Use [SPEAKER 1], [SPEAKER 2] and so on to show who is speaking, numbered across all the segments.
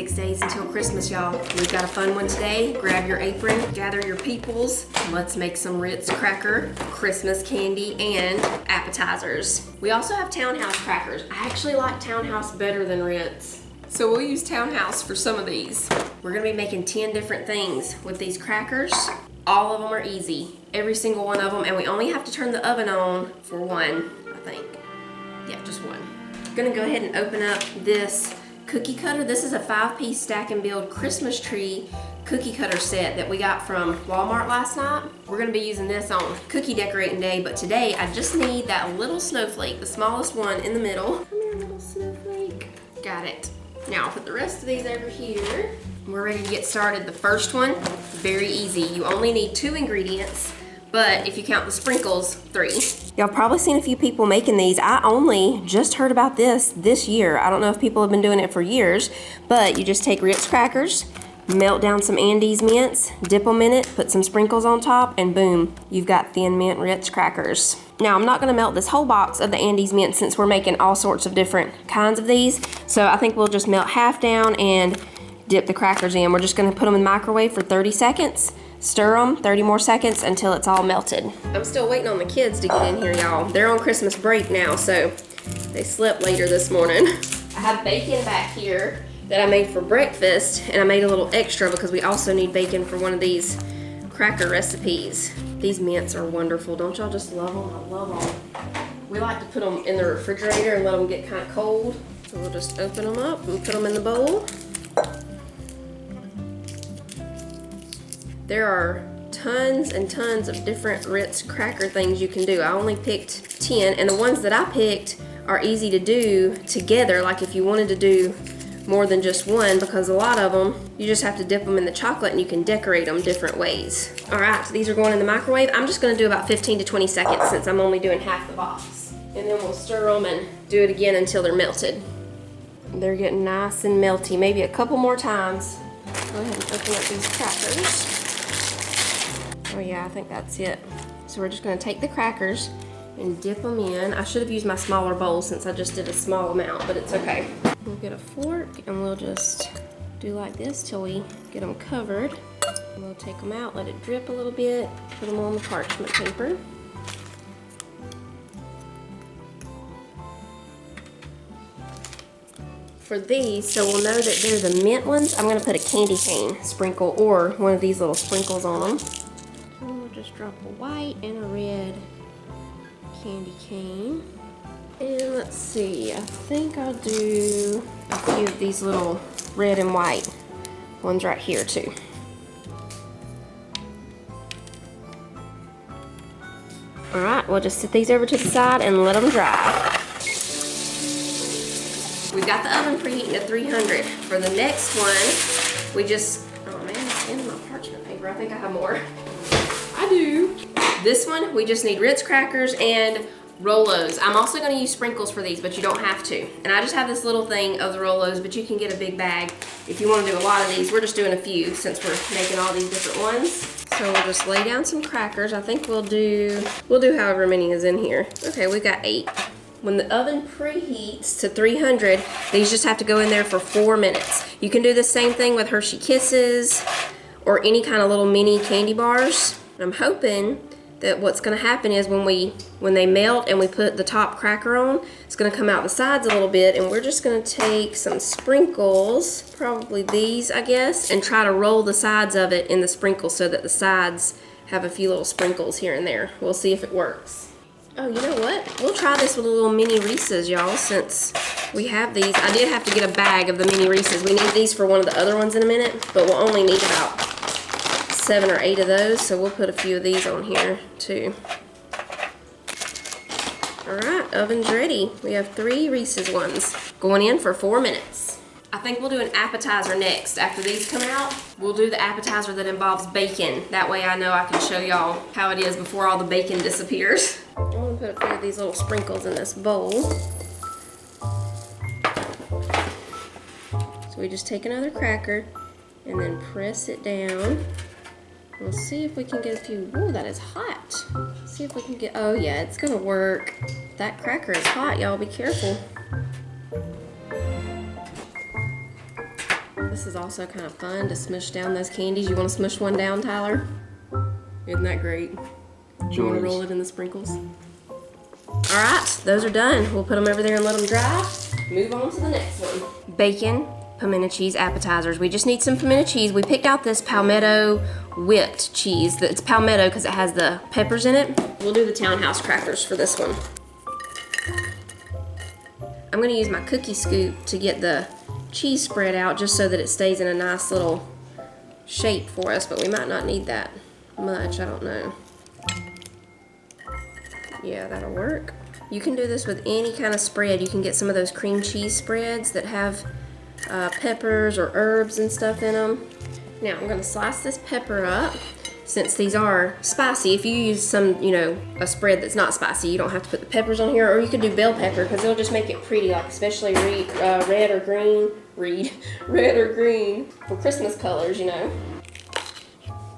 [SPEAKER 1] 6 days until Christmas, y'all. We've got a fun one today. Grab your apron, gather your peoples. Let's make some Ritz Cracker, Christmas candy, and appetizers. We also have Townhouse crackers. I actually like Townhouse better than Ritz. So we'll use Townhouse for some of these. We're gonna be making 10 different things with these crackers. All of them are easy, every single one of them, and we only have to turn the oven on for one, I think. Yeah, just one. I'm gonna go ahead and open up this cookie cutter. This is a 5-piece stack and build Christmas tree cookie cutter set that we got from Walmart last night. We're gonna be using this on cookie decorating day, but today I just need that little snowflake, the smallest one in the middle. Come here, little snowflake. Got it. Now I'll put the rest of these over here. We're ready to get started. The first one, very easy. You only need 2 ingredients, but if you count the sprinkles, 3. Y'all probably seen a few people making these. I only just heard about this year. I don't know if people have been doing it for years, but you just take Ritz crackers, melt down some Andes mints, dip them in it, put some sprinkles on top, and boom, you've got thin mint Ritz crackers. Now, I'm not gonna melt this whole box of the Andes mint since we're making all sorts of different kinds of these. So I think we'll just melt half down and dip the crackers in. We're just gonna put them in the microwave for 30 seconds, stir them 30 more seconds until it's all melted. I'm still waiting on the kids to get in here, y'all. They're on Christmas break now, so they slept later this morning. I have bacon back here that I made for breakfast, and I made a little extra because we also need bacon for one of these cracker recipes. These mints are wonderful. Don't y'all just love them? I love them. We like to put them in the refrigerator and let them get kind of cold. So we'll just open them up and put them in the bowl. There are tons and tons of different Ritz cracker things you can do. I only picked 10, and the ones that I picked are easy to do together, like if you wanted to do more than just one, because a lot of them, you just have to dip them in the chocolate and you can decorate them different ways. All right, so these are going in the microwave. I'm just gonna do about 15 to 20 seconds since I'm only doing half the box. And then we'll stir them and do it again until they're melted. They're getting nice and melty, maybe a couple more times. Go ahead and open up these crackers. Oh yeah, I think that's it. So we're just gonna take the crackers and dip them in. I should have used my smaller bowl since I just did a small amount, but it's okay. We'll get a fork and we'll just do like this till we get them covered. And we'll take them out, let it drip a little bit, put them on the parchment paper. For these, so we'll know that they're the mint ones, I'm gonna put a candy cane sprinkle or one of these little sprinkles on them. So we'll just drop a white and a red candy cane. And let's see, I think I'll do a few of these little red and white ones right here too. All right, we'll just set these over to the side and let them dry. We've got the oven preheating to 300. For the next one, we just, oh man, it's in my parchment paper. I think I have more. I do. This one, we just need Ritz crackers and Rolos. I'm also gonna use sprinkles for these, but you don't have to. And I just have this little thing of the Rolos, but you can get a big bag if you wanna do a lot of these. We're just doing a few since we're making all these different ones. So we'll just lay down some crackers. I think we'll do however many is in here. Okay, we've got 8. When the oven preheats to 300, these just have to go in there for 4 minutes. You can do the same thing with Hershey Kisses or any kind of little mini candy bars. I'm hoping that what's gonna happen is when they melt and we put the top cracker on, it's gonna come out the sides a little bit, and we're just gonna take some sprinkles, probably these, I guess, and try to roll the sides of it in the sprinkles so that the sides have a few little sprinkles here and there. We'll see if it works. Oh, you know what? We'll try this with a little mini Reese's, y'all, since we have these. I did have to get a bag of the mini Reese's. We need these for one of the other ones in a minute, but we'll only need about 7 or 8 of those, so we'll put a few of these on here too. All right, oven's ready. We have 3 Reese's ones going in for 4 minutes. I think we'll do an appetizer next. After these come out, we'll do the appetizer that involves bacon. That way I know I can show y'all how it is before all the bacon disappears. I'm gonna put a few of these little sprinkles in this bowl. So we just take another cracker and then press it down. We'll see if we can get a few. Ooh, that is hot. See if we can get, oh yeah, it's gonna work. That cracker is hot, y'all, be careful. The This is also kind of fun to smush down those candies. You want to smush one down, Tyler? Isn't that great? You want to roll it in the sprinkles? All right, those are done. We'll put them over there and let them dry. Move on to the next one. Bacon, pimento cheese appetizers. We just need some pimento cheese. We picked out this palmetto whipped cheese. It's palmetto because it has the peppers in it. We'll do the townhouse crackers for this one. I'm gonna use my cookie scoop to get the cheese spread out just so that it stays in a nice little shape for us, but we might not need that much, I don't know. Yeah, that'll work. You can do this with any kind of spread. You can get some of those cream cheese spreads that have peppers or herbs and stuff in them. Now I'm gonna slice this pepper up. Since these are spicy, if you use some, you know, a spread that's not spicy, you don't have to put the peppers on here, or you could do bell pepper because it'll just make it pretty, like especially red or green, red or green for Christmas colors, you know.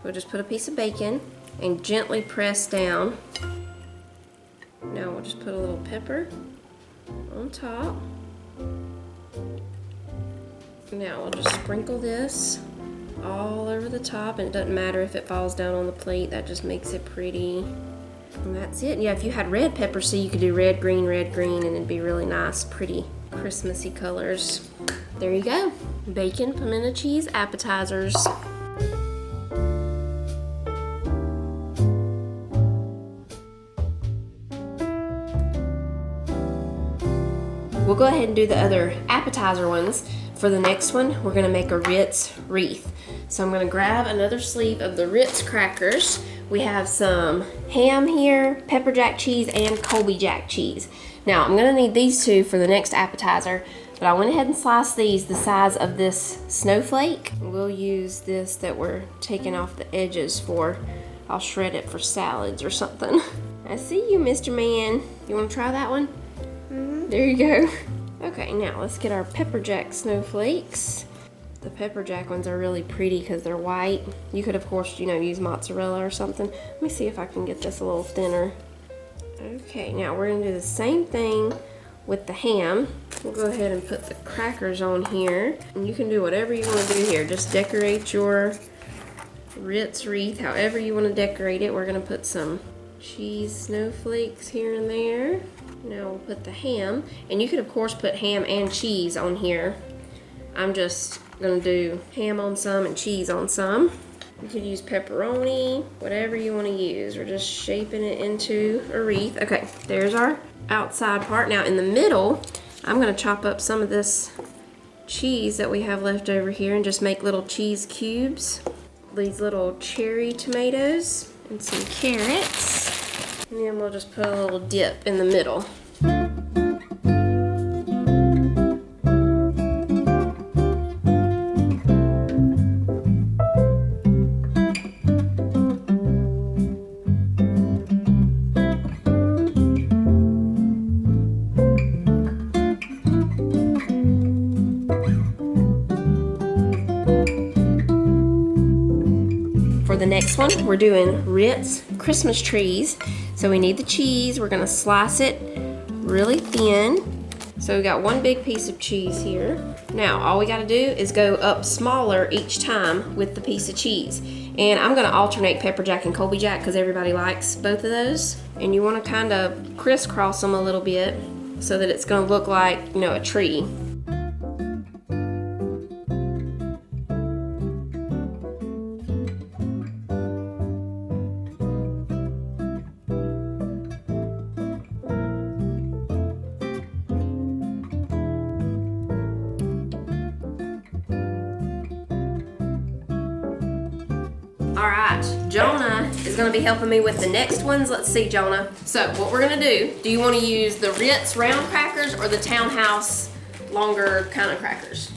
[SPEAKER 1] We'll just put a piece of bacon and gently press down. Now we'll just put a little pepper on top. Now we'll just sprinkle this all over the top, and it doesn't matter if it falls down on the plate, that just makes it pretty. And that's it. Yeah, if you had red pepper seed, you could do red, green, and it'd be really nice, pretty Christmassy colors. There you go. Bacon, pimento cheese appetizers. We'll go ahead and do the other appetizer ones. For the next one, we're gonna make a Ritz wreath. So I'm gonna grab another sleeve of the Ritz Crackers. We have some ham here, pepper jack cheese, and Colby jack cheese. Now I'm gonna need these two for the next appetizer, but I went ahead and sliced these the size of this snowflake. We'll use this that we're taking off the edges for. I'll shred it for salads or something. I see you, Mr. Man. You wanna try that one? Mm-hmm. There you go. Okay, now let's get our pepper jack snowflakes. The pepper jack ones are really pretty because they're white. You could, of course, you know, use mozzarella or something. Let me see if I can get this a little thinner. Okay, now we're gonna do the same thing with the ham. We'll go ahead and put the crackers on here. And you can do whatever you want to do here. Just decorate your Ritz wreath however you want to decorate it. We're gonna put some cheese snowflakes here and there. Now we'll put the ham, and you could of course put ham and cheese on here. I'm just gonna do ham on some and cheese on some. You could use pepperoni, whatever you want to use. We're just shaping it into a wreath. Okay, there's our outside part. Now in the middle, I'm gonna chop up some of this cheese that we have left over here and just make little cheese cubes. These little cherry tomatoes and some carrots. And then we'll just put a little dip in the middle. For the next one, we're doing Ritz Christmas trees. So we need the cheese. We're gonna slice it really thin. So we got one big piece of cheese here. Now all we gotta do is go up smaller each time with the piece of cheese. And I'm gonna alternate pepper jack and Colby jack because everybody likes both of those. And you wanna kind of crisscross them a little bit so that it's gonna look like, you know, a tree. All right, Jonah is gonna be helping me with the next ones. Let's see, Jonah. So what we're gonna do you wanna use the Ritz round crackers or the Townhouse longer kind of crackers?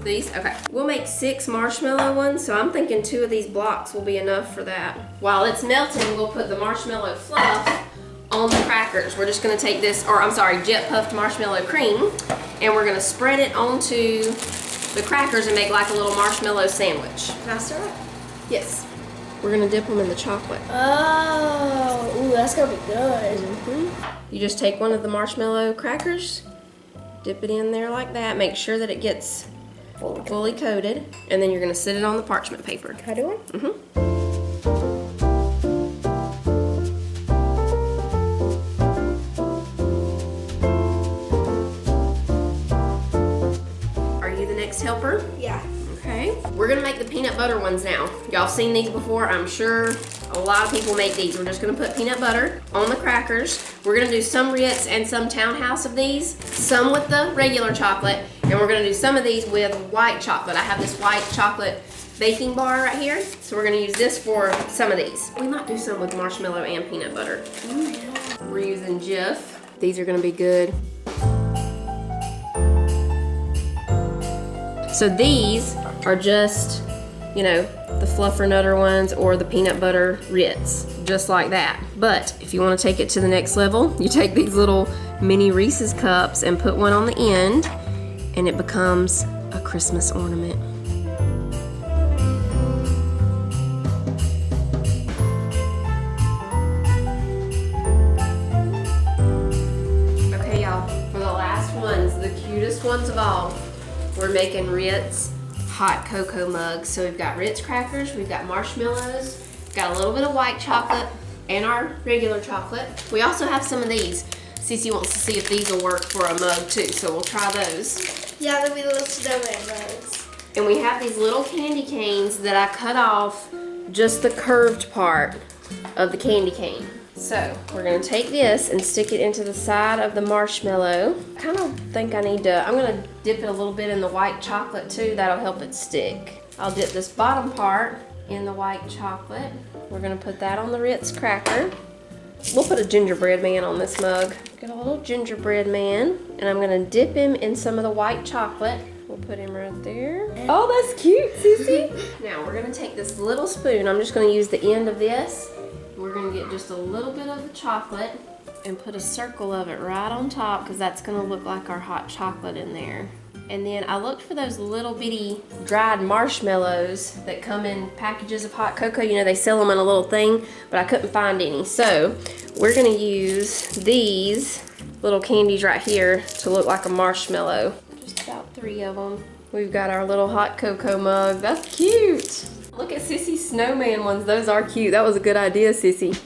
[SPEAKER 1] These, okay. We'll make 6 marshmallow ones, so I'm thinking 2 of these blocks will be enough for that. While it's melting, we'll put the marshmallow fluff on the crackers. We're just gonna take this, or I'm sorry, jet puffed marshmallow cream, and we're gonna spread it onto the crackers and make like a little marshmallow sandwich. Can I start? Yes. We're gonna dip them in the chocolate.
[SPEAKER 2] Oh, ooh, that's gonna be good.
[SPEAKER 1] You just take one of the marshmallow crackers, dip it in there like that. Make sure that it gets fully coated. And then you're gonna sit it on the parchment paper.
[SPEAKER 2] How do I?
[SPEAKER 1] Are you the next helper?
[SPEAKER 2] Yeah.
[SPEAKER 1] Okay. We're gonna make the peanut butter ones now. Y'all seen these before, I'm sure. A lot of people make these. We're just gonna put peanut butter on the crackers. We're gonna do some Ritz and some Townhouse of these, some with the regular chocolate, and we're gonna do some of these with white chocolate. I have this white chocolate baking bar right here, so we're gonna use this for some of these. We might do some with marshmallow and peanut butter. We're using Jif. These are gonna be good. So these are just, you know, the Fluffernutter ones or the peanut butter Ritz, just like that. But if you want to take it to the next level, you take these little mini Reese's cups and put one on the end, and it becomes a Christmas ornament. Okay, y'all, for the last ones, the cutest ones of all, we're making Ritz hot cocoa mugs. So we've got Ritz crackers, we've got marshmallows, got a little bit of white chocolate and our regular chocolate. We also have some of these. Cece wants to see if these will work for a mug too, so we'll try those.
[SPEAKER 2] Yeah, they'll be little snowman mugs.
[SPEAKER 1] And we have these little candy canes that I cut off just the curved part of the candy cane. So we're gonna take this and stick it into the side of the marshmallow. I kind of think I'm gonna dip it a little bit in the white chocolate too. That'll help it stick. I'll dip this bottom part in the white chocolate. We're gonna put that on the Ritz cracker. We'll put a gingerbread man on this mug. Get a little gingerbread man, and I'm gonna dip him in some of the white chocolate. We'll put him right there. Oh, that's cute, Sissy. Now we're gonna take this little spoon. I'm just gonna use the end of this. We're gonna get just a little bit of the chocolate and put a circle of it right on top, because that's gonna look like our hot chocolate in there. And then I looked for those little bitty dried marshmallows that come in packages of hot cocoa. You know, they sell them in a little thing, but I couldn't find any. So we're gonna use these little candies right here to look like a marshmallow. Just about 3 of them. We've got our little hot cocoa mug. That's cute. Look at Sissy's snowman ones. Those are cute. That was a good idea, Sissy.